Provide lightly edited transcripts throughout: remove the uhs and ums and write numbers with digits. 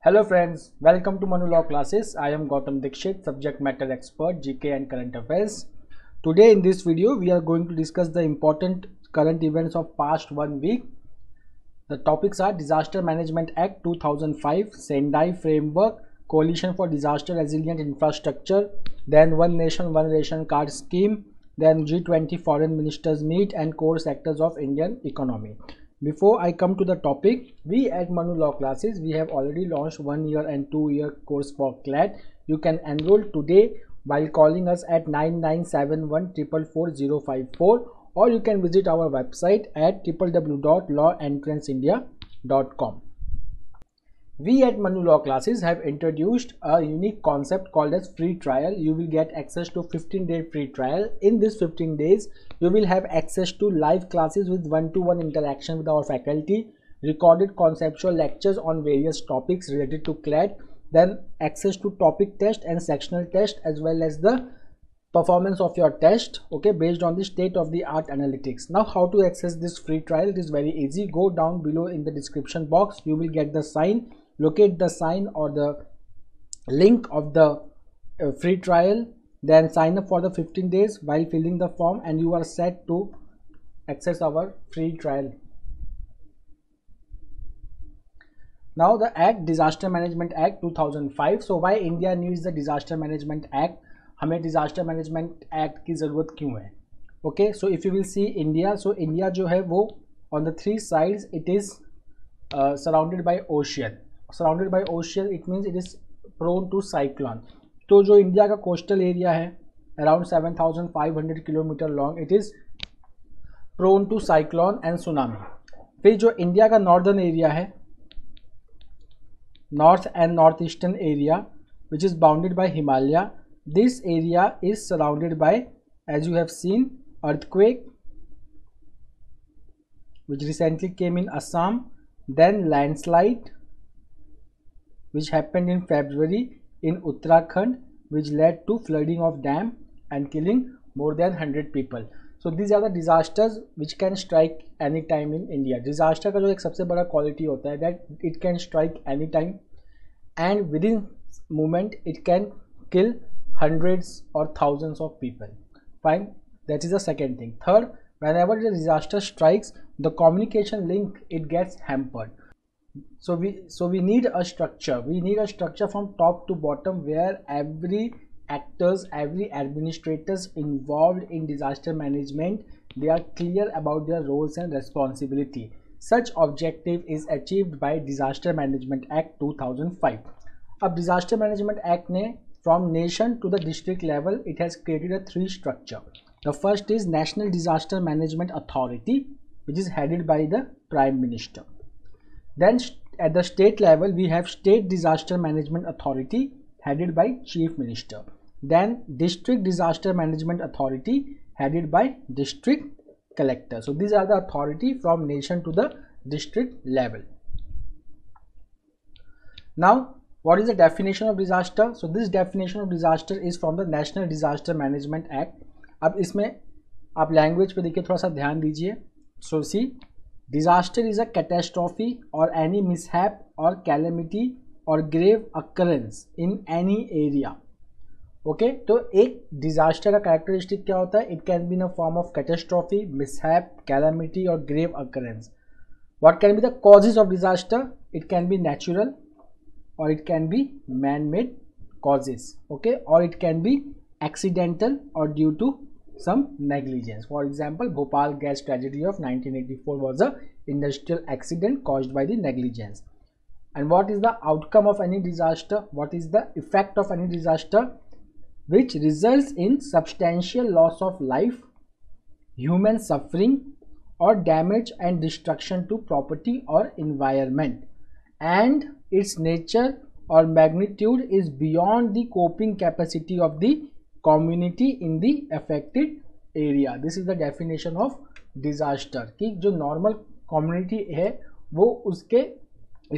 Hello friends, welcome to Manu Law classes. I am Gautam Dikshit, subject matter expert, GK and current affairs. Today in this video, we are going to discuss the important current events of past 1 week. The topics are Disaster Management Act 2005, Sendai Framework, Coalition for Disaster Resilient Infrastructure, then One Nation One Ration Card Scheme, then G20 Foreign Ministers Meet and core sectors of Indian economy. Before I come to the topic, we at Manu Law classes, we have already launched 1 year and 2 year course for CLAT. You can enroll today while calling us at 9971444054, or you can visit our website at www.lawentranceindia.com. We at Manu Law classes have introduced a unique concept called as free trial. You will get access to 15-day free trial. In this 15 days, you will have access to live classes with one-to-one interaction with our faculty, recorded conceptual lectures on various topics related to CLAT, then access to topic test and sectional test, as well as the performance of your test, okay, based on the state of the art analytics. Now, how to access this free trial? It is very easy. Go down below in the description box. You will get the sign. Locate the sign or the link of the free trial, then sign up for the 15 days while filling the form, and you are set to access our free trial. Now the Act, Disaster Management Act 2005. So why India needs the Disaster Management Act? हमें Disaster Management Act की ज़रूरत क्यों है? Okay, so if you will see India, so India जो है वो on the three sides it is surrounded by ocean. Surrounded by ocean, it means it is prone to cyclone. तो जो India का कोस्टल एरिया है around 7,500 kilometre long, it is prone to cyclone and tsunami. फिर जो India का northern area है, north and northeastern area, which is bounded by Himalaya, this area is surrounded by, as you have seen, earthquake which recently came in Assam, then landslide which happened in February in Uttarakhand, which led to flooding of dam and killing more than 100 people. So these are the disasters which can strike any time in India. Disaster का जो एक सबसे बड़ा quality होता है that it can strike any time and within moment it can kill hundreds or thousands of people. Fine, that is the second thing. Third, whenever the disaster strikes, the communication link it gets hampered. So we need a structure. We need a structure from top to bottom where every actors, every administrators involved in disaster management, they are clear about their roles and responsibility. Such objective is achieved by Disaster Management Act 2005. अब Disaster Management Act ने from nation to the district level, it has created a three structure. The first is National Disaster Management Authority, which is headed by the Prime Minister. Then at the state level, we have State Disaster Management Authority headed by Chief Minister. Then District Disaster Management Authority headed by District Collector. So these are the authority from nation to the district level. Now, what is the definition of disaster? So this definition of disaster is from the National Disaster Management Act. अब इसमें आप language पे देखिए, थोड़ा सा ध्यान दीजिए. So see, disaster is a catastrophe or any mishap or calamity or grave occurrence in any area. Okay, तो एक disaster का characteristic क्या होता है? It can be in a form of catastrophe, mishap, calamity or grave occurrence. What can be the causes of disaster? It can be natural or it can be man-made causes. Okay, or it can be accidental or due to some negligence. For example, Bhopal gas tragedy of 1984 was a industrial accident caused by the negligence. And what is the outcome of any disaster? What is the effect of any disaster? Which results in substantial loss of life, human suffering or damage and destruction to property or environment, and its nature or magnitude is beyond the coping capacity of the community in the affected area. This is the definition of disaster कि जो normal community है वो उसके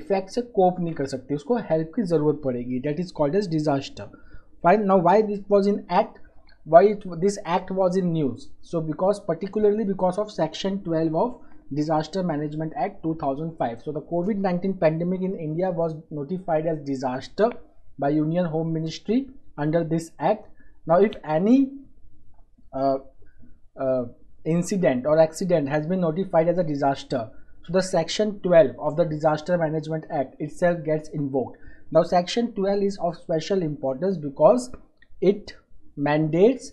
effect से cope नहीं कर सकती, उसको help की ज़रूरत पड़ेगी. That is called as disaster. Fine. Now why this was in act? Why this act was in news? So particularly because of section 12 of Disaster Management Act 2005. So the COVID-19 pandemic in India was notified as disaster by Union Home Ministry under this act. Now if any incident or accident has been notified as a disaster, so the section 12 of the Disaster Management Act itself gets invoked. Now section 12 is of special importance because it mandates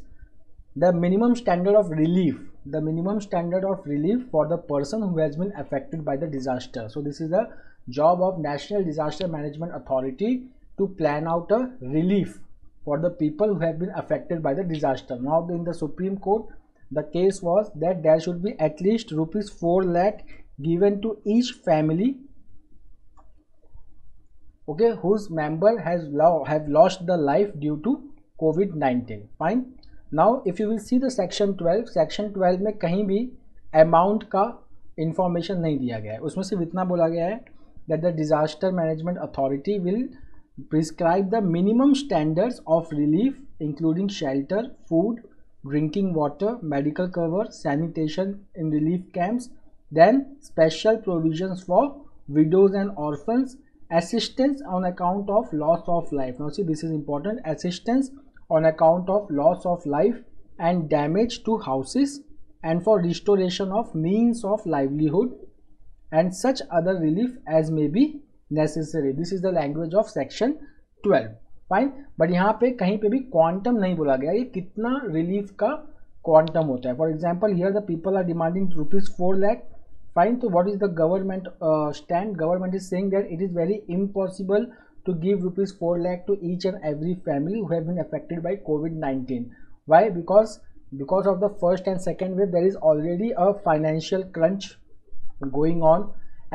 the minimum standard of relief, for the person who has been affected by the disaster. So this is the job of National Disaster Management Authority to plan out a relief for the people who have been affected by the disaster. Now in the Supreme Court, the case was that there should be at least rupees 4 lakh given to each family, okay, whose member have lost the life due to COVID-19. Fine. Now if you will see the section 12 में कहीं भी amount का information नहीं दिया गया है, उसमें सिर्फ इतना बोला गया है that the Disaster Management Authority will prescribe the minimum standards of relief including shelter, food, drinking water, medical cover, sanitation in relief camps, then special provisions for widows and orphans, assistance on account of loss of life. Now see, this is important, assistance on account of loss of life and damage to houses, and for restoration of means of livelihood and such other relief as may be necessary. This is the language of section 12. Fine. But यहाँ पे कहीं पे भी quantum नहीं बोला गया, ये कितना रिलीफ का क्वांटम होता है. For example here the people are demanding rupees 4 lakh. Fine. तो what is the government stand? Government is saying that it is very impossible to give rupees 4 lakh to each and every family who have been affected by COVID-19. Why? Because of the first and second wave, there is already a financial crunch going on,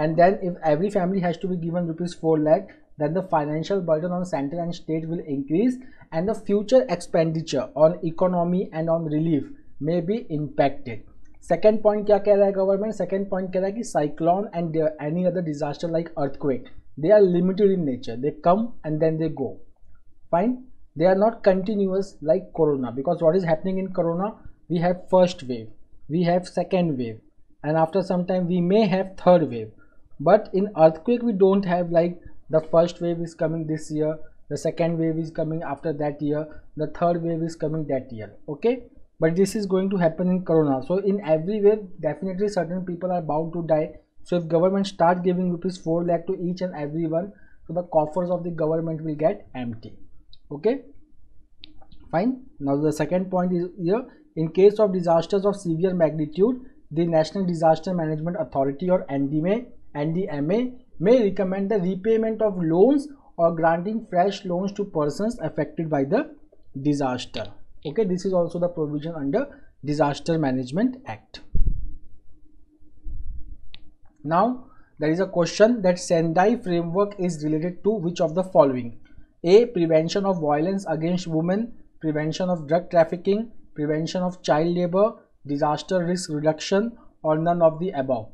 and then if every family has to be given rupees 4 lakh, then the financial burden on center and state will increase, and the future expenditure on economy and on relief may be impacted. Second point क्या कह रहा है government? Second point कह रहा है कि cyclone and any other disaster like earthquake, they are limited in nature, they come and then they go. Fine. They are not continuous like corona, because what is happening in corona, we have first wave, we have second wave, and after some time we may have third wave. But in earthquake we don't have like the first wave is coming this year, the second wave is coming after that year, the third wave is coming that year. Okay, but this is going to happen in corona. So in every wave definitely certain people are bound to die. So if government start giving rupees 4 lakh to each and every one, so the coffers of the government will get empty. Okay, fine. Now the second point is here, in case of disasters of severe magnitude, the National Disaster Management Authority or NDMA may recommend the repayment of loans or granting fresh loans to persons affected by the disaster. Okay, this is also the provision under Disaster Management Act. Now there is a question that Sendai framework is related to which of the following? A. Prevention of violence against women, prevention of drug trafficking, prevention of child labor, disaster risk reduction, or none of the above.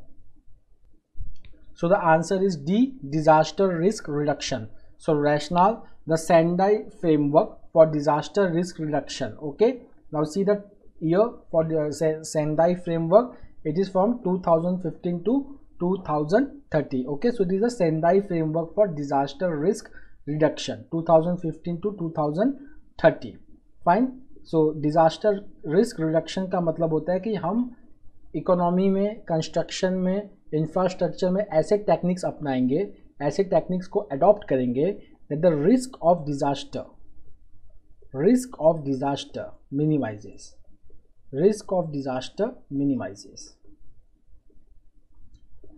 So the answer is D, disaster risk reduction. So rationale, the Sendai framework for disaster risk reduction. Okay, now see the year for the Sendai framework, it is from 2015 to 2030. Okay, so this is a Sendai framework for disaster risk reduction 2015 to 2030. Fine. So disaster risk reduction का मतलब होता है कि हम economy में, construction में, infrastructure में ऐसे टेक्निक्स अपनाएंगे, ऐसे टेक्निक्स को अडॉप्ट करेंगे that the risk of disaster minimizes. Risk of disaster minimizes.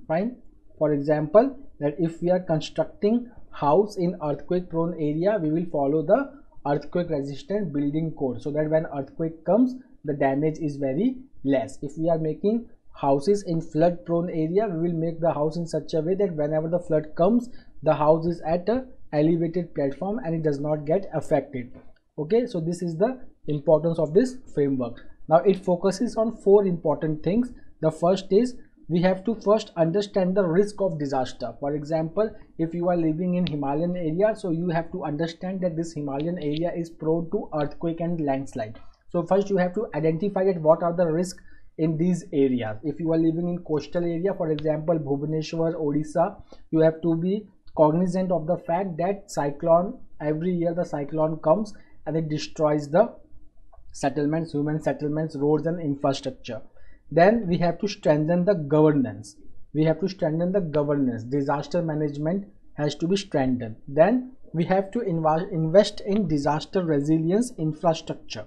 Fine. For example, that if we are constructing house in earthquake prone area, we will follow the earthquake resistant building code, so that when earthquake comes the damage is very less. If we are making houses in flood prone area, we will make the house in such a way that whenever the flood comes, the house is at a elevated platform and it does not get affected. Okay, so this is the importance of this framework. Now it focuses on 4 important things. The first is we have to first understand the risk of disaster. For example, if you are living in Himalayan area, so you have to understand that this Himalayan area is prone to earthquake and landslide. So first you have to identify that what are the risks in these areas. If you are living in coastal area, for example Bhubaneswar, Odisha, you have to be cognizant of the fact that cyclone, every year the cyclone comes and it destroys the settlements, human settlements, roads and infrastructure. Then we have to strengthen the governance. Disaster management has to be strengthened. Then we have to invest in disaster resilience infrastructure.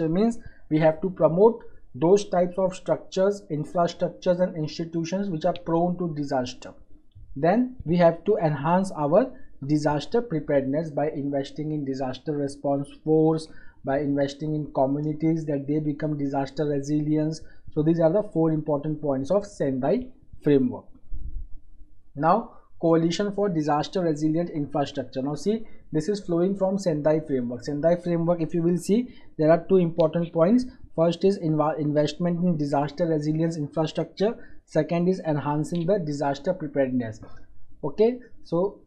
Means we have to promote those types of structures, infrastructures and institutions which are prone to disaster. Then we have to enhance our disaster preparedness by investing in disaster response force, by investing in communities that they become disaster resilience. So these are the 4 important points of Sendai framework. Now coalition for disaster resilient infrastructure. Now see, this is flowing from Sendai framework. If you will see, there are 2 important points. First is investment in disaster resilience infrastructure. Second is enhancing the disaster preparedness. Okay, so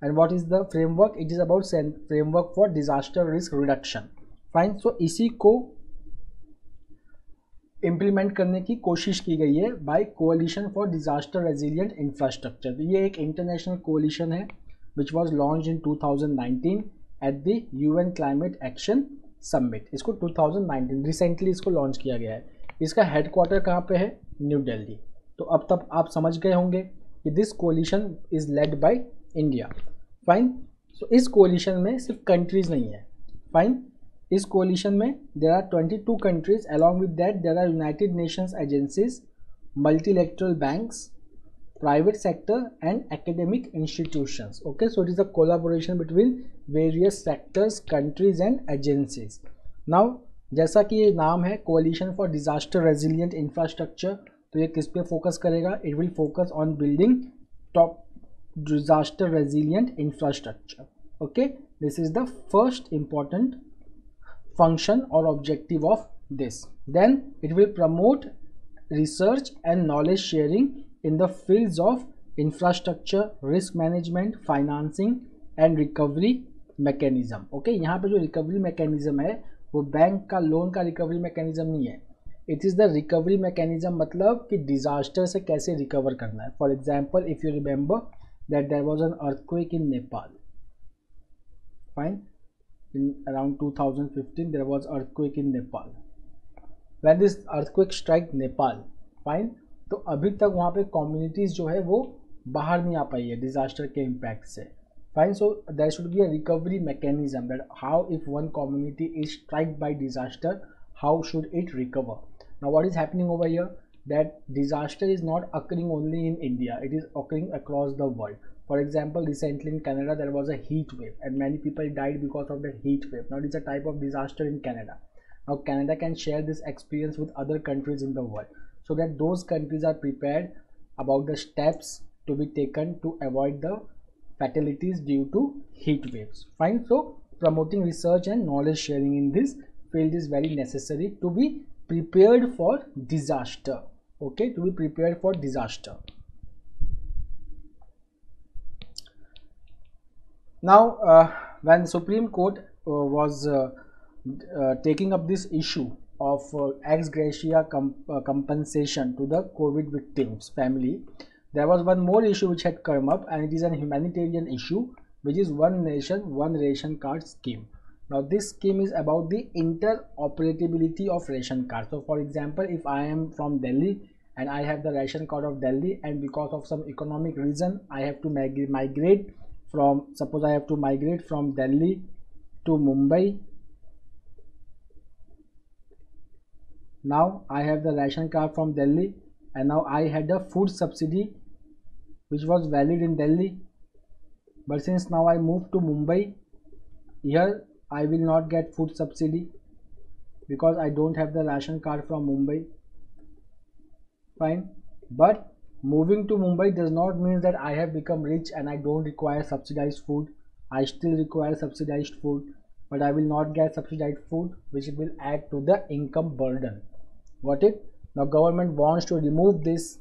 and what is the framework? It is about framework for disaster risk reduction. Fine. So इसी को implement करने की कोशिश की गई है by coalition for disaster resilient infrastructure. तो ये एक इंटरनेशनल कोalition है which was launch in 2019 at the UN climate action summit. इसको 2019 रिसेंटली इसको लॉन्च किया गया है. इसका हेडक्वार्टर कहाँ पे है? न्यू दिल्ली. तो अब तक आप समझ गए होंगे कि this coalition is led by India. Fine. So इस कोalition में सिर्फ कंट्रीज नहीं है. फाइन. इस कोalition में there are 22 countries. Along with that there are United Nations agencies, multilateral banks, private sector and academic institutions. Okay, so it is a collaboration between various sectors, countries and agencies. Now जैसा कि ये नाम है coalition for disaster resilient infrastructure, तो ये किस पे focus करेगा? It will focus on building top disaster resilient infrastructure. Okay, this is the first important function or objective of this. Then it will promote research and knowledge sharing in the fields of infrastructure, risk management, financing and recovery mechanism. Okay, यहाँ पे जो recovery mechanism है वो bank का loan का recovery mechanism नहीं है. It is the recovery mechanism, मतलब कि disaster से कैसे recover करना है. For example, if you remember that there was an earthquake in Nepal. Fine. In around 2015 there was earthquake in Nepal. When this earthquake struck Nepal, fine, तो अभी तक वहाँ पे कम्युनिटीज़ जो है वो बाहर नहीं आ पाई है डिज़ास्टर के इम्पैक्ट से. Fine. So there should be a recovery mechanism that how if one community is strike by disaster, how should it recover. Now what is happening over here that disaster is not occurring only in India, it is occurring across the world. For example, recently in Canada there was a heat wave and many people died because of the heat wave. Now it is a type of disaster in Canada. Now Canada can share this experience with other countries in the world, so that those countries are prepared about the steps to be taken to avoid the fatalities due to heat waves. Fine. So promoting research and knowledge sharing in this field is very necessary to be prepared for disaster. Okay, to be prepared for disaster. Now when Supreme Court was taking up this issue of ex gratia compensation to the COVID victims family, there was one more issue which had come up, and it is a humanitarian issue, which is one nation one ration card scheme. Now this scheme is about the interoperability of ration cards. So for example, if I am from Delhi and I have the ration card of Delhi, and because of some economic reason I have to migrate from, suppose I have to migrate from Delhi to Mumbai. Now I have the ration card from Delhi, and now I had a food subsidy which was valid in Delhi, but since now I moved to Mumbai, here I will not get food subsidy because I don't have the ration card from Mumbai. Fine. But moving to Mumbai does not mean that I have become rich and I don't require subsidized food. I still require subsidized food, but I will not get subsidized food, which will add to the income burden. Got it? Now government wants to remove this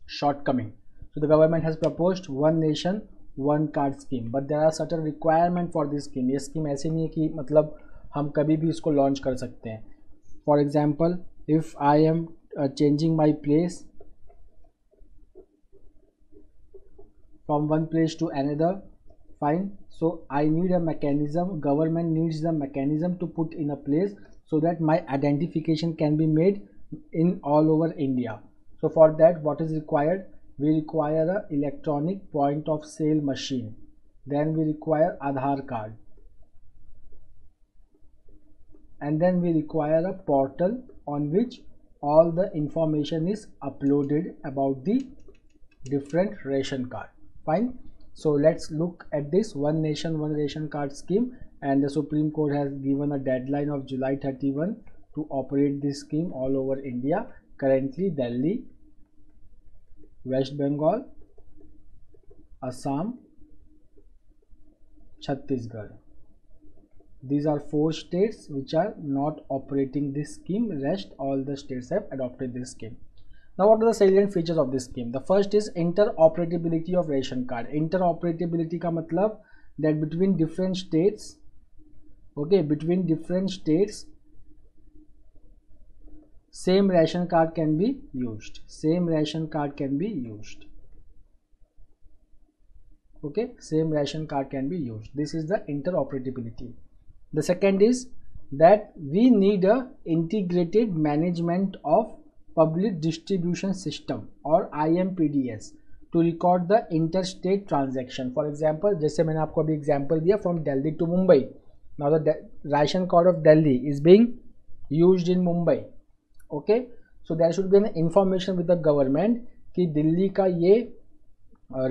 shortcoming. So the government has proposed one nation one card scheme, but there are certain requirement for this scheme. ये scheme ऐसे नहीं है कि मतलब हम कभी भी इसको launch कर सकते हैं. For example, if I am changing my place from one place to another, fine, so I need a mechanism, government needs the mechanism to put in a place so that my identification can be made in all over India. So for that, what is required? We require a electronic point of sale machine, then we require Aadhaar card, and then we require a portal on which all the information is uploaded about the different ration card. Fine. So let's look at this one nation one ration card scheme, and the Supreme Court has given a deadline of July 31 to operate this scheme all over India. Currently Delhi, West Bengal, Assam, Chhattisgarh. These are 4 states which are not operating this scheme. Rest all the states have adopted this scheme. Now what are the salient features of this scheme? The first is interoperability of ration card. Interoperability का मतलब that between different states, okay, between different states same ration card can be used. Same ration card can be used. Okay, same ration card can be used. This is the interoperability. The second is that we need a integrated management of public distribution system or IMPDS to record the interstate transaction. For example, जैसे मैंने आपको अभी example दिया from Delhi to Mumbai. Now the ration card of Delhi is being used in Mumbai. Okay, so there should be an information with the government कि दिल्ली का ये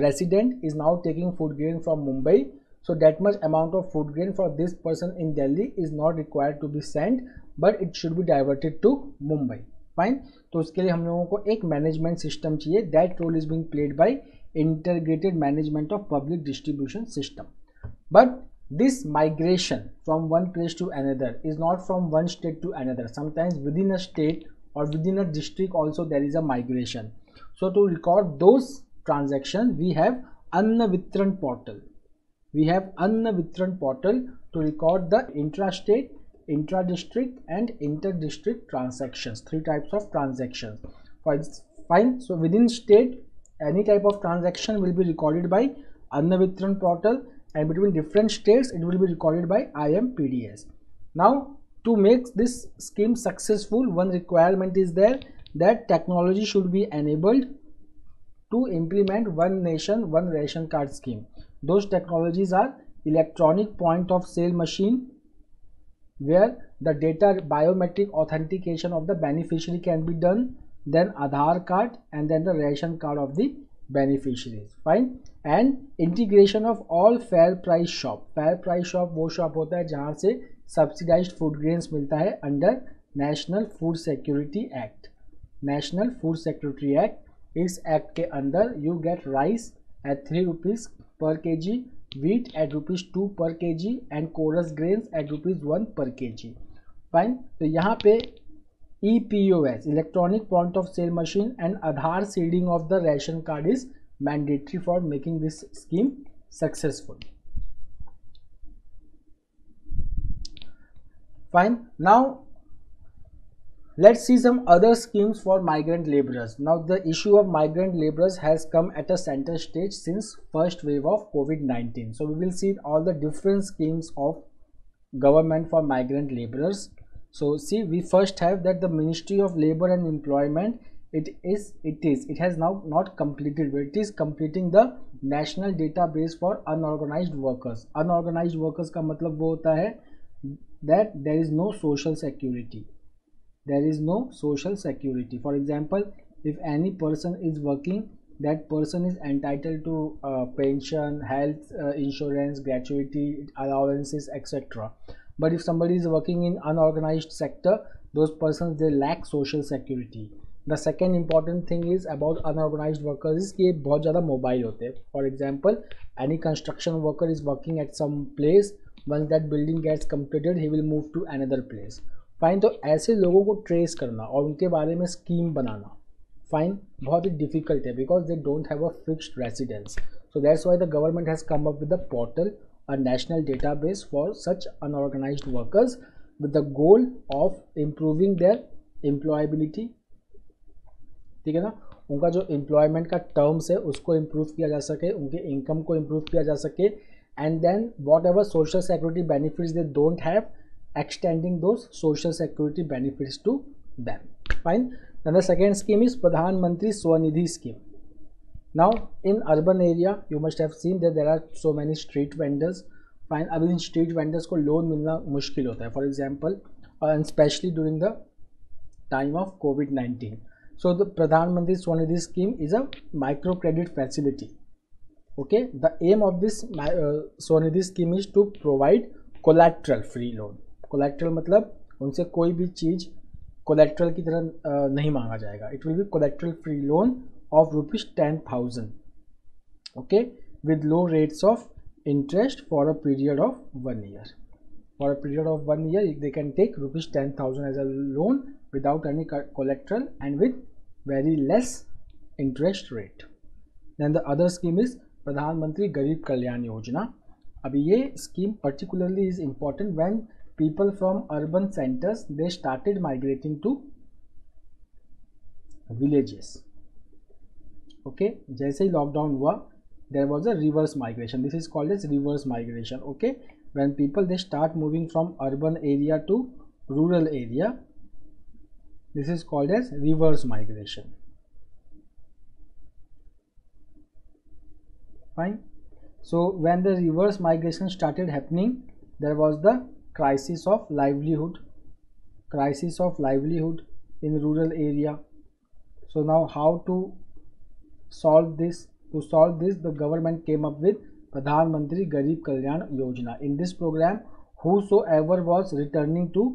resident is now taking food grain from Mumbai. So that much amount of food grain for this person in Delhi is not required to be sent, but it should be diverted to Mumbai. Fine. तो उसके लिए हम लोगों को एक management system चाहिए. That role is being played by integrated management of public distribution system. But this migration from one place to another is not from one state to another. Sometimes within a state or within a district also there is a migration. So to record those transactions, we have Anna Vitran portal. We have Anna Vitran portal to record the intra-state, intra-district and inter-district transactions. 3 types of transactions. Fine. So within state, any type of transaction will be recorded by Anna Vitran portal, and between different states it will be recorded by IMPDS. Now to make this scheme successful, one requirement is there that technology should be enabled to implement one nation one ration card scheme. Those technologies are electronic point of sale machine, where the data biometric authentication of the beneficiary can be done, then Aadhaar card, and then the ration card of the beneficiaries. Fine. And integration of all fair price shop. Fair price shop वो shop होता है जहाँ से subsidized food grains मिलता है under National Food Security Act. National Food Security Act. इस act के अंदर you get rice at 3 rupees per kg, wheat at rupees 2 per kg and chorus grains at rupees 1 per kg. Fine. तो यहाँ पे EPOS, electronic point of sale machine, and Aadhaar seeding of the ration card is mandatory for making this scheme successful. Fine. Now let's see some other schemes for migrant laborers. Now the issue of migrant laborers has come at a center stage since first wave of COVID-19. So we will see all the different schemes of government for migrant laborers. So see, we first have that the Ministry of Labor and Employment, it has now not completed, but it is completing the national database for unorganized workers. Unorganized workers का मतलब वो होता है that there is no social security. There is no social security. For example, if any person is working, that person is entitled to pension, health insurance, gratuity, allowances, etc. But if somebody is working in unorganized sector, those persons, they lack social security. The second important thing is about unorganized workers is कि ये बहुत ज़्यादा mobile होते हैं. For example, any construction worker is working at some place. Once that building gets completed, he will move to another place. Fine. तो ऐसे लोगों को trace करना और उनके बारे में scheme बनाना, fine, बहुत ही difficult है because they don't have a fixed residence. So that's why the government has come up with a portal, a national database for such unorganized workers. with the goal of improving their employability, ठीक है ना, उनका जो employment का terms है उसको improve किया जा सके, उनके इनकम को इम्प्रूव किया जा सके, and then whatever social security benefits they don't have, extending those social security benefits to them. Fine. Then the second scheme is Pradhan Mantri Swanidhi scheme. Now in urban area you must have seen that there are so many street vendors. Fine. अब इन street vendors को loan मिलना मुश्किल होता है, for example and especially during the time of COVID-19. So the Pradhan Mantri Swanidhi scheme is a micro credit facility. Okay, the aim of this Swanidhi scheme is to provide collateral free loan. Collateral मतलब उनसे कोई भी चीज़ collateral की तरह नहीं मांगा जाएगा. It will be collateral free loan of ₹10,000, okay, with low rates of interest for a period of 1 year. For a period of 1 year they can take ₹10,000 as a loan without any collateral and with very less interest rate. Then the other scheme is Pradhan Mantri Garib Kalyan Yojana. अभी ये scheme particularly is important when people from urban centers they started migrating to villages. Okay, जैसे ही lockdown हुआ there was a reverse migration. This is called as reverse migration. Okay, when people they start moving from urban area to rural area, this is called as reverse migration. Fine. So when the reverse migration started happening, there was the crisis of livelihood in rural area. So now how to solve this? To solve this, the government came up with Pradhan Mantri Garib Kalyan Yojana. In this program, whosoever was returning to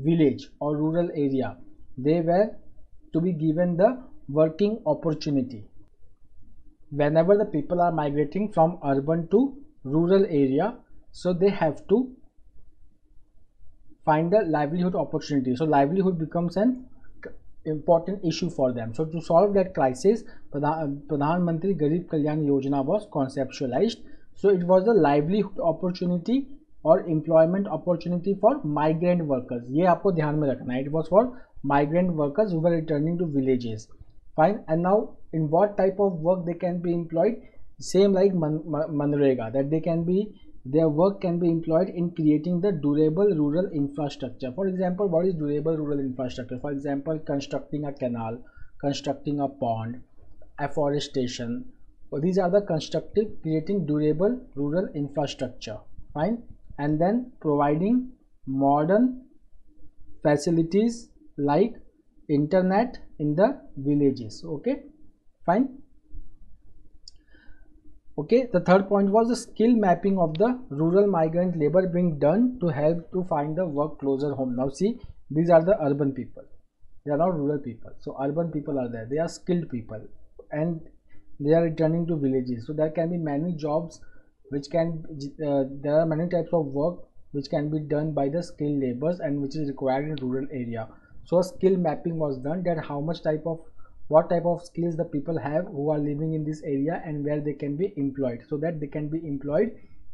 village or rural area, they were to be given the working opportunity. Whenever the people are migrating from urban to rural area, so they have to find the livelihood opportunity. So livelihood becomes an important issue for them. So to solve that crisis, Pradhan Mantri Garib Kalyan Yojana was conceptualized. So it was the livelihood opportunity or employment opportunity for migrant workers. ये आपको ध्यान में रखना है. It was for migrant workers who were returning to villages. Fine. And now in what type of work they can be employed? Same like Manrega, that they can be, their work can be employed in creating the durable rural infrastructure. For example, what is durable rural infrastructure? For example, constructing a canal, constructing a pond, afforestation. So these are the constructive, creating durable rural infrastructure. Fine. And then providing modern facilities like internet in the villages. Okay, fine. Okay, the third point was the skill mapping of the rural migrant labor being done to help to find the work closer home. Now see, these are the urban people, they are not rural people. So urban people are there, they are skilled people and they are returning to villages. So there can be many jobs which can there are many types of work which can be done by the skilled laborers and which is required in rural area. So a skill mapping was done, that how much type of, what type of skills the people have who are living in this area and where they can be employed, so that they can be employed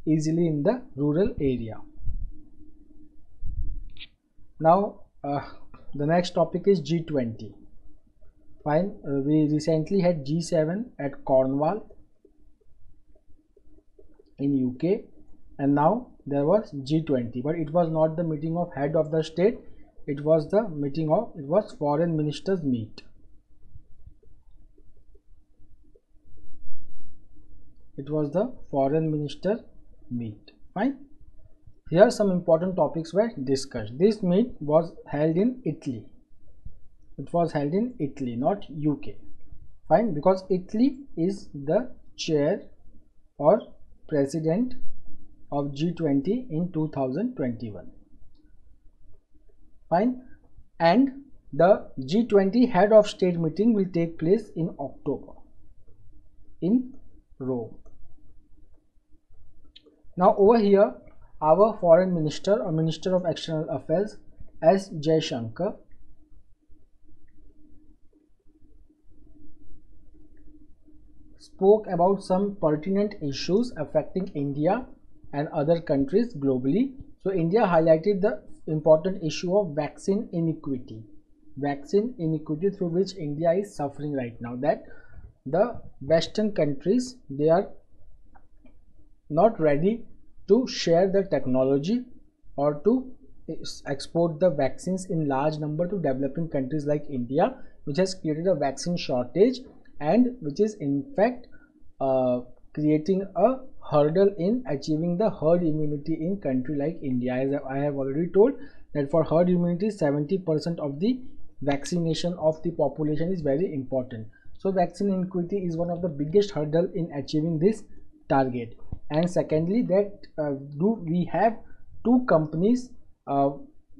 easily in the rural area. Now the next topic is G20. Fine. We recently had G7 at Cornwall in UK, and now there was G20, but it was not the meeting of head of the state, it was the meeting of, it was foreign ministers meet. It was the foreign minister meet. Fine. Here some important topics were discussed. This meet was held in Italy. It was held in Italy, not UK. Fine, because Italy is the chair or president of G20 in 2021. Fine. And the G20 head of state meeting will take place in October in Rome. Now over here, our foreign minister or minister of external affairs S. Jaishankar spoke about some pertinent issues affecting India and other countries globally. So India highlighted the important issue of vaccine inequity through which India is suffering right now, that the Western countries, they are not ready to share the technology or to export the vaccines in large number to developing countries like India, which has created a vaccine shortage and which is in fact creating a hurdle in achieving the herd immunity in country like India. As I have already told that for herd immunity 70% of the vaccination of the population is very important. So vaccine inequity is one of the biggest hurdle in achieving this target. And secondly, that do we have two companies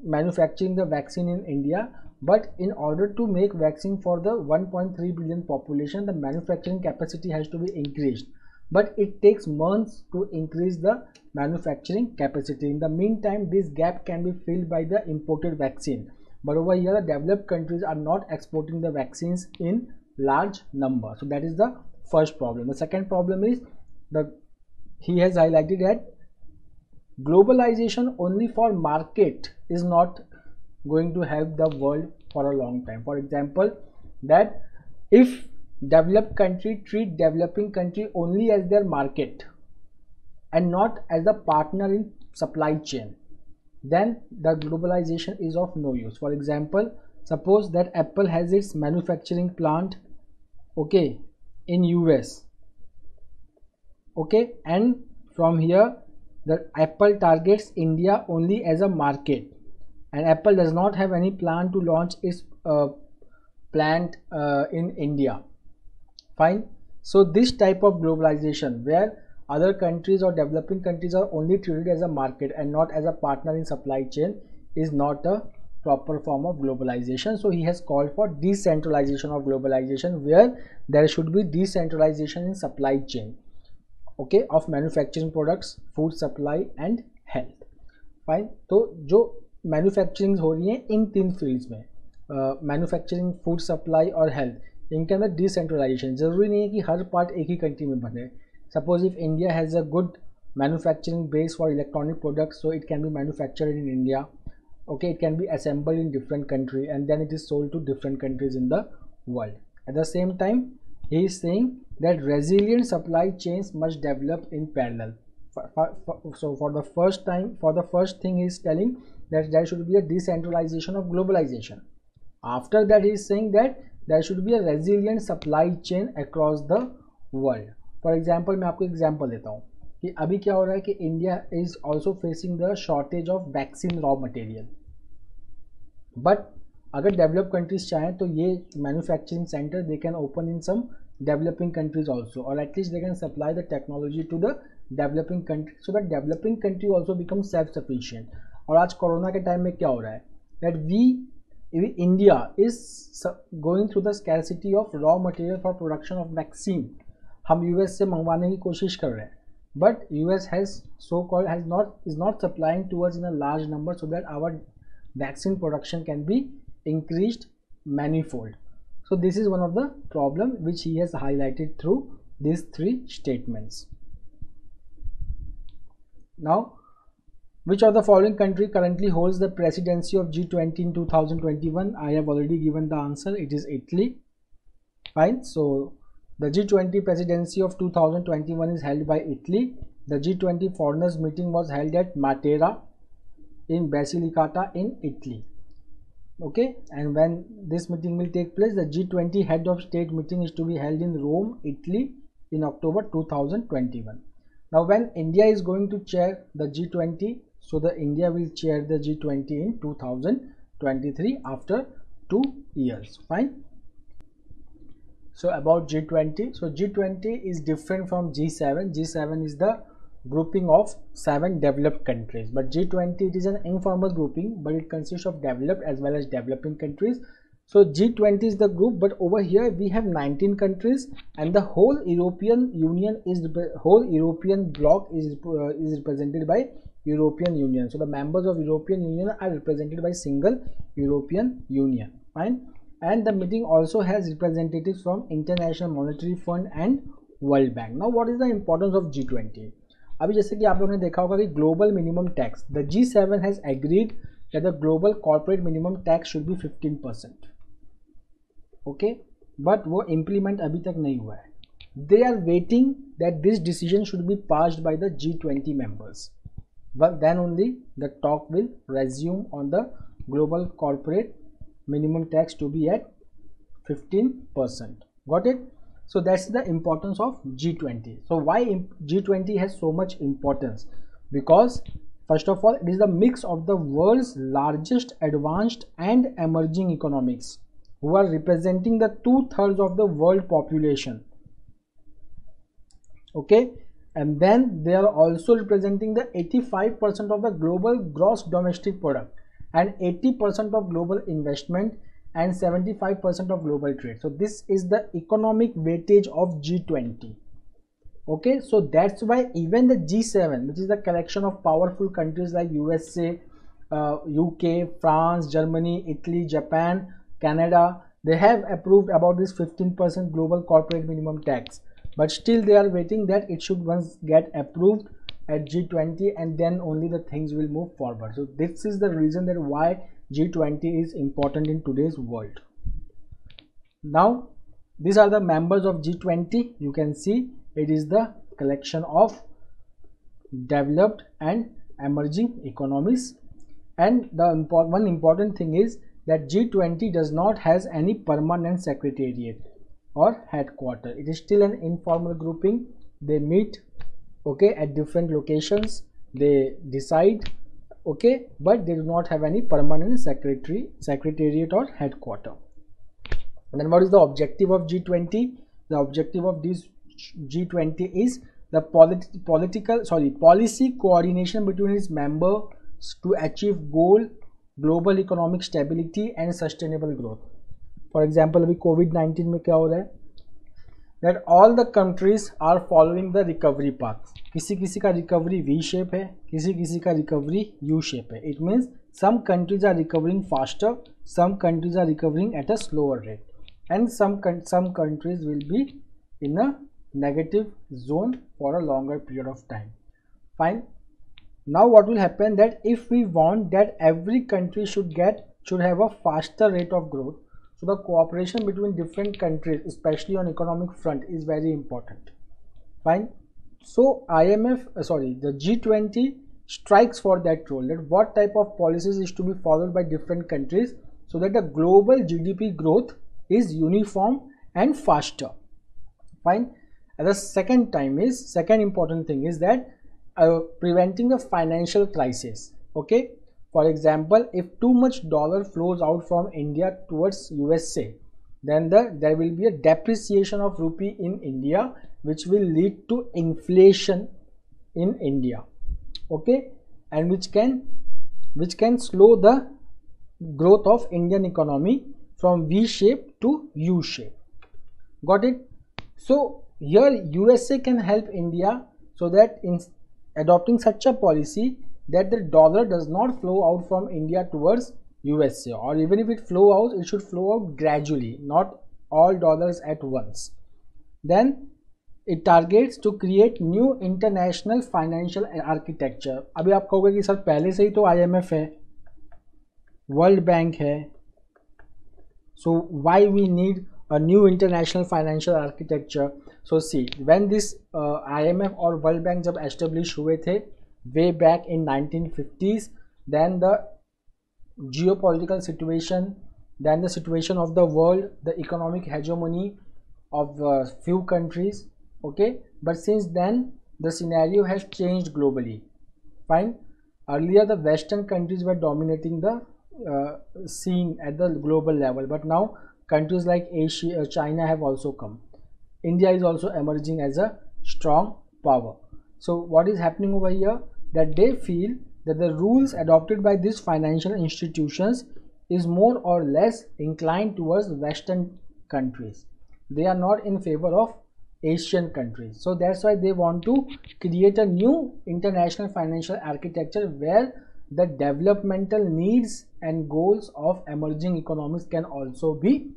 manufacturing the vaccine in India, but in order to make vaccine for the 1.3 billion population, the manufacturing capacity has to be increased, but it takes months to increase the manufacturing capacity. In the meantime, this gap can be filled by the imported vaccine, but over here the developed countries are not exporting the vaccines in large number. So that is the first problem. The second problem is he has highlighted that globalization only for market is not going to help the world for a long time. For example, that if developed country treat developing country only as their market and not as a partner in supply chain, then the globalization is of no use. For example, suppose that Apple has its manufacturing plant, okay, in US, okay, and from here the Apple targets India only as a market, and Apple does not have any plan to launch its plant in India. Fine. So this type of globalization where other countries or developing countries are only treated as a market and not as a partner in supply chain is not a proper form of globalization. So he has called for decentralization of globalization, where there should be decentralization in supply chain, okay, of manufacturing products, food supply and health. Fine, तो जो manufacturing हो रही है इन तीन fields में, manufacturing, food supply और health, इनके अंदर डिसेंट्रलाइजेशन, ज़रूरी नहीं है कि हर पार्ट एक ही कंट्री में बने. Suppose if India has a good manufacturing base for electronic products, so it can be manufactured in India, okay, it can be assembled in different country and then it is sold to different countries in the world. At the same time, he is saying that resilient supply chains must develop in parallel. So for the first thing he is telling that there should be a decentralization of globalization. After that he is saying that there should be a resilient supply chain across the world. For example, मैं आपको example देता हूँ कि अभी क्या हो रहा है कि India is also facing the shortage of vaccine raw material, but अगर डेवलप कंट्रीज चाहें तो ये manufacturing centre they can open in some developing countries also, और at least they can supply the technology to the developing country so that developing country also become self sufficient. और आज corona के time में क्या हो रहा है that India is going through the scarcity of raw material for production of vaccine. हम US से मंगवाने की कोशिश कर रहे हैं, but US is not supplying to us in a large number so that our vaccine production can be increased manifold. So this is one of the problem which he has highlighted through these three statements. Now, which of the following country currently holds the presidency of G20 in 2021? I have already given the answer. It is Italy. Fine. So the G20 presidency of 2021 is held by Italy. The G20 foreigners meeting was held at Matera in Basilicata in Italy. Okay, and when this meeting will take place, the G20 head of state meeting is to be held in Rome, Italy in October 2021. Now when India is going to chair the G20, so the India will chair the G20 in 2023 after 2 years. Fine. So about G20, so G20 is different from G7. G7 is the grouping of 7 developed countries, but G20 it is an informal grouping, but it consists of developed as well as developing countries. So G20 is the group, but over here we have 19 countries, and the whole European Union is whole European bloc is represented by European Union. So the members of European Union are represented by single European Union. Fine. And the meeting also has representatives from International Monetary Fund and World Bank. Now what is the importance of G20? अभी जैसे कि आप लोगों ने देखा होगा कि global minimum tax, the G7 has agreed that the global corporate minimum tax should be 15%. Okay, but वो implement अभी तक नहीं हुआ है. They are waiting that this decision should be passed by the G20 members. But then only the talk will resume on the global corporate minimum tax to be at 15%. Got it? So that's the importance of G20. So why G20 has so much importance? Because first of all, it is the mix of the world's largest advanced and emerging economics who are representing the 2/3 of the world population. Okay, and then they are also representing the 85% of the global gross domestic product and 80% of global investment and 75% of global trade. So this is the economic weightage of G20. Okay, so that's why even the G7, which is the collection of powerful countries like USA, UK, France, Germany, Italy, Japan, Canada, they have approved about this 15% global corporate minimum tax. But still they are waiting that it should once get approved at G20, and then only the things will move forward. So this is the reason that why G20 is important in today's world. Now these are the members of G20. You can see it is the collection of developed and emerging economies, and the one important thing is that G20 does not has any permanent secretariat or headquarter. It is still an informal grouping. They meet, okay, at different locations, they decide, okay, but they do not have any permanent secretariat or headquarter. And then what is the objective of G20? The objective of this G20 is the policy coordination between its members to achieve global economic stability and sustainable growth. For example, अभी COVID-19 में क्या हो रहा है, that all the countries are following the recovery path. किसी किसी का recovery V shape है, किसी किसी का recovery U shape है. It means some countries are recovering faster, some countries are recovering at a slower rate, and some countries will be in a negative zone for a longer period of time. Fine. Now what will happen, that if we want that every country should have a faster rate of growth, so the cooperation between different countries, especially on economic front, is very important. Fine. So the G20 strikes for that role, that what type of policies is to be followed by different countries so that the global GDP growth is uniform and faster. Fine. And the second important thing is that preventing the financial crisis. Okay. For example, if too much dollar flows out from India towards USA, then there will be a depreciation of rupee in India, which will lead to inflation in India. Okay, and which can slow the growth of Indian economy from V shape to U shape. Got it? So here USA can help India so that in adopting such a policy, that the dollar does not flow out from India towards USA, or even if it flow out, it should flow out gradually, not all dollars at once. Then it targets to create new international financial architecture. अभी आप कहोगे कि sir पहले से ही तो IMF है, World Bank है, so why we need a new international financial architecture? So see, when this IMF or World Bank जब establish हुए थे way back in 1950s, then the geopolitical situation, then the situation of the world, the economic hegemony of few countries, okay, but since then the scenario has changed globally. Fine. Earlier the Western countries were dominating the scene at the global level, but now countries like Asia, China have also come. India is also emerging as a strong power. So what is happening over here, that they feel that the rules adopted by these financial institutions is more or less inclined towards Western countries. They are not in favor of Asian countries. So that's why they want to create a new international financial architecture where the developmental needs and goals of emerging economies can also be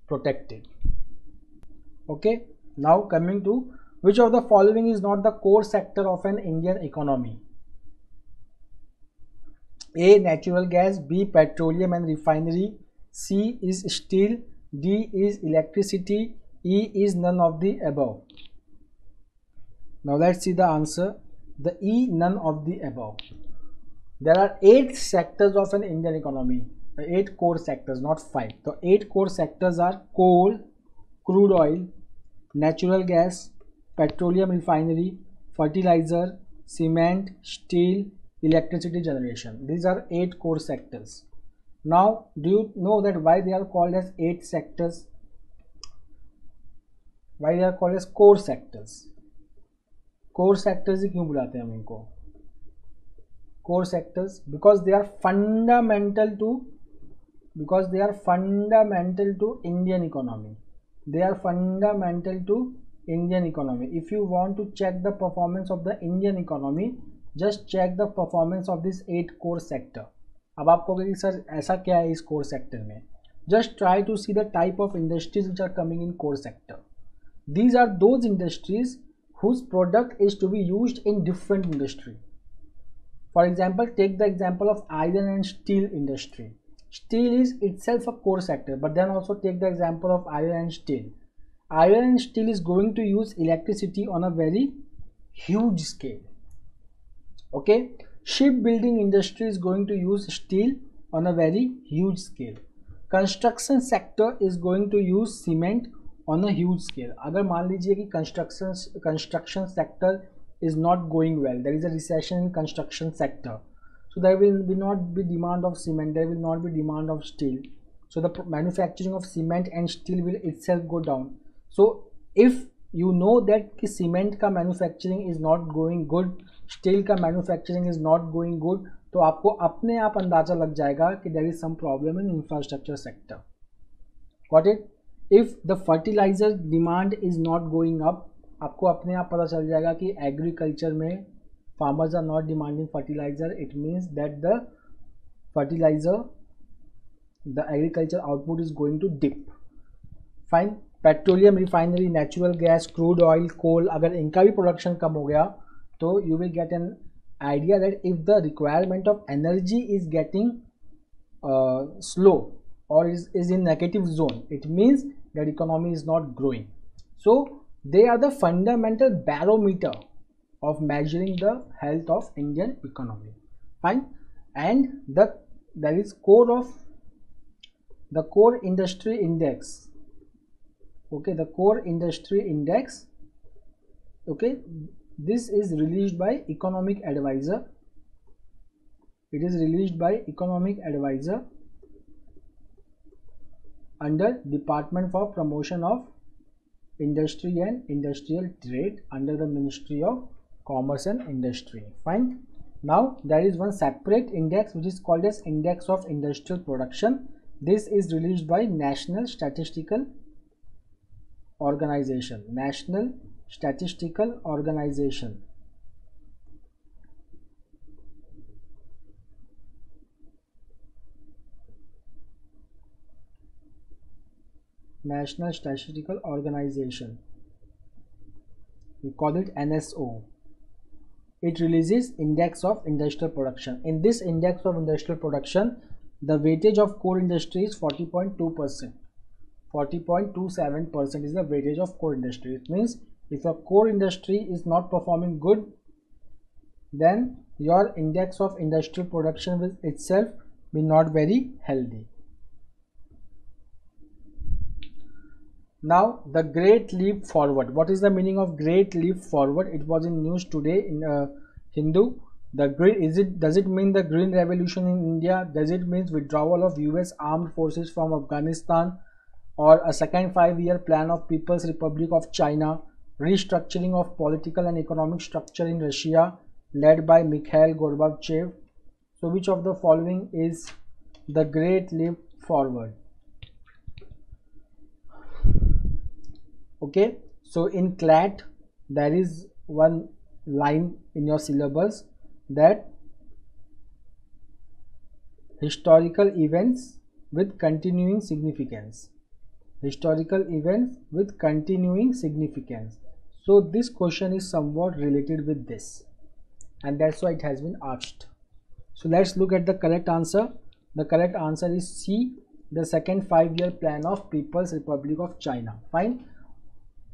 protected. Okay, now coming to which of the following is not the core sector of an Indian economy? A. Natural gas. B. Petroleum and refinery. C is steel. D is electricity. E is none of the above. Now let's see the answer. The E, none of the above. There are 8 sectors of an Indian economy. 8 core sectors, not 5. The 8 core sectors are coal, crude oil, natural gas, petroleum refinery, fertilizer, cement, steel, electricity generation. These are 8 core sectors. Now, do you know that why they are called as 8 sectors? Why they are called as core sectors? Core sectors ही क्यों बुलाते हैं हम इनको? Core sectors because they are fundamental to Indian economy. They are fundamental to Indian economy. If you want to check the performance of the Indian economy, just check the performance of this 8 core sector. अब आप कहोगे कि sir ऐसा क्या है इस core sector में? Just try to see the type of industries which are coming in core sector. These are those industries whose product is to be used in different industry. For example, take the example of iron and steel industry. Steel is itself a core sector, but then also take the example of iron and steel. Iron and steel is going to use electricity on a very huge scale. Okay, shipbuilding industry is going to use steel on a very huge scale. Construction sector is going to use cement on a huge scale. अगर मान लीजिए कि construction sector is not going well, there is a recession in construction sector, so there will not be demand of cement, there will not be demand of steel, so the manufacturing of cement and steel will itself go down. So if you know that कि cement का manufacturing is not going good, steel का manufacturing is not going good, तो आपको अपने आप अंदाजा लग जाएगा कि there is some problem in infrastructure sector. Got it? If the fertilizer demand is not going up, आपको अपने आप पता चल जाएगा कि एग्रीकल्चर में farmers are not demanding fertiliser. It means that the fertiliser, the agriculture output is going to dip. Fine. Petroleum refinery, natural gas, crude oil, coal, अगर इनका भी प्रोडक्शन कम हो गया तो you will get an idea that if the requirement of energy is getting slow or is in negative zone, it means that economy is not growing. So they are the fundamental barometer of measuring the health of Indian economy. Fine. And there is the core industry index. Okay, the core industry index. Okay, this is released by Economic Advisor. It is released by Economic Advisor under Department for Promotion of Industry and Industrial Trade under the Ministry of Commerce and Industry. Fine. Now there is one separate index which is called as Index of Industrial Production. This is released by National Statistical Organization. National Statistical Organization. National Statistical Organization. We call it NSO. It releases Index of Industrial Production. In this Index of Industrial Production, the weightage of core industry is 40.2%. 40.27% is the weightage of core industry. It means if your core industry is not performing good, then your Index of Industrial Production will itself be not very healthy. Now the Great Leap Forward. What is the meaning of Great Leap Forward? It was in news today in Hindu. Does it mean the Green Revolution in India? Does it mean withdrawal of US armed forces from Afghanistan, or a second 5-year plan of People's Republic of China, restructuring of political and economic structure in Russia led by Mikhail Gorbachev? So which of the following is the Great Leap Forward? Okay, so in CLAT there is one line in your syllabus that historical events with continuing significance. Historical events with continuing significance. So this question is somewhat related with this, and that's why it has been asked. So let's look at the correct answer. The correct answer is C, the second 5-year plan of People's Republic of China. Fine.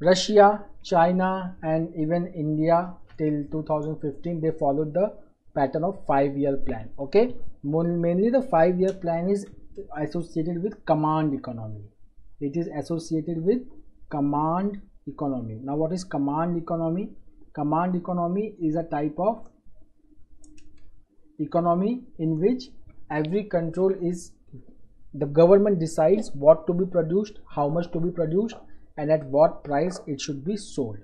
Russia, China, and even India till 2015 they followed the pattern of 5-year plan. Okay, mainly the 5-year plan is associated with command economy. It is associated with command economy. Now what is command economy? Command economy is a type of economy in which every control is the government decides what to be produced, how much to be produced, and at what price it should be sold.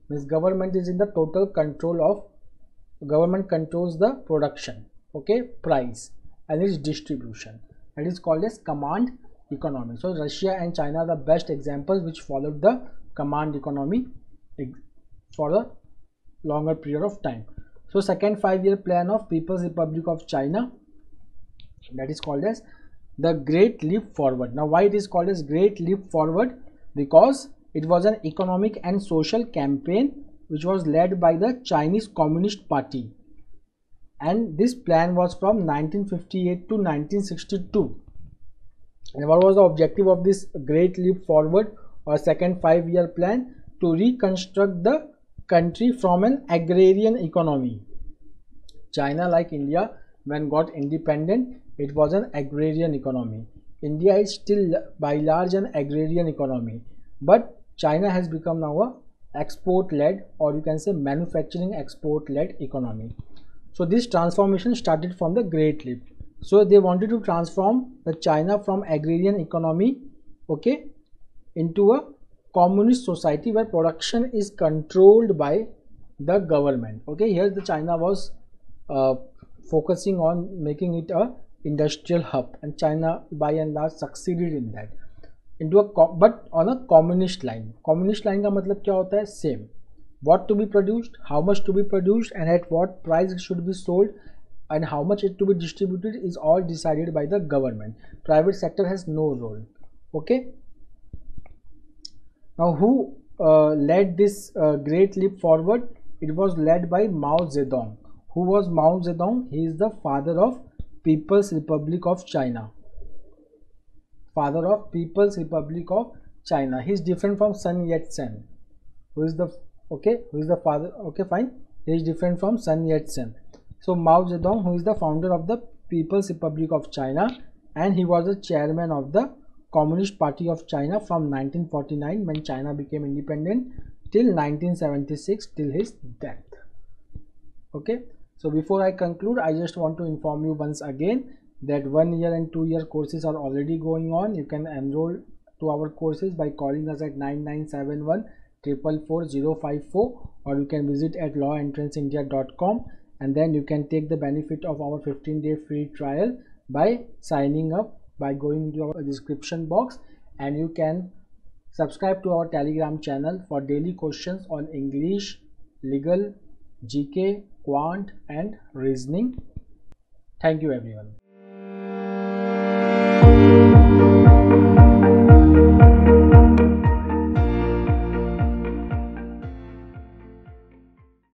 Means government is in the total control of, government controls the production, okay, price and its distribution. That is called as command economy. So Russia and China are the best examples which followed the command economy for a longer period of time. So second 5-year plan of People's Republic of China, that is called as the Great Leap Forward. Now why it is called as Great Leap Forward? Because it was an economic and social campaign which was led by the Chinese Communist Party, and this plan was from 1958 to 1962. And what was the objective of this Great Leap Forward or second 5-year plan? To reconstruct the country from an agrarian economy. China, like India, when got independent, it was an agrarian economy. India is still by large an agrarian economy, but China has become now a export-led, or you can say manufacturing export-led economy. So this transformation started from the Great Leap. So they wanted to transform the China from agrarian economy, okay, into a communist society where production is controlled by the government. Okay, here the China was focusing on making it a industrial hub, and China by and large succeeded in that, into a but on a communist line. Communist line का मतलब क्या होता है? Same, what to be produced, how much to be produced, and at what price it should be sold, and how much it to be distributed is all decided by the government. Private sector has no role. Okay, now who led this Great Leap Forward? It was led by Mao Zedong. Who was Mao Zedong? He is the father of People's Republic of China. Father of People's Republic of China. He is different from Sun Yat-sen, who is the who is the father. Okay, fine. He is different from Sun Yat-sen. So Mao Zedong, who is the founder of the People's Republic of China, and he was the chairman of the Communist Party of China from 1949 when China became independent till 1976, till his death. Okay, so before I conclude, I just want to inform you once again that 1 year and 2 year courses are already going on. You can enroll to our courses by calling us at 9971 444 054, or you can visit at lawentranceindia.com, and then you can take the benefit of our 15-day free trial by signing up by going to our description box, and you can subscribe to our Telegram channel for daily questions on English, legal, GK, quant and reasoning. Thank you everyone.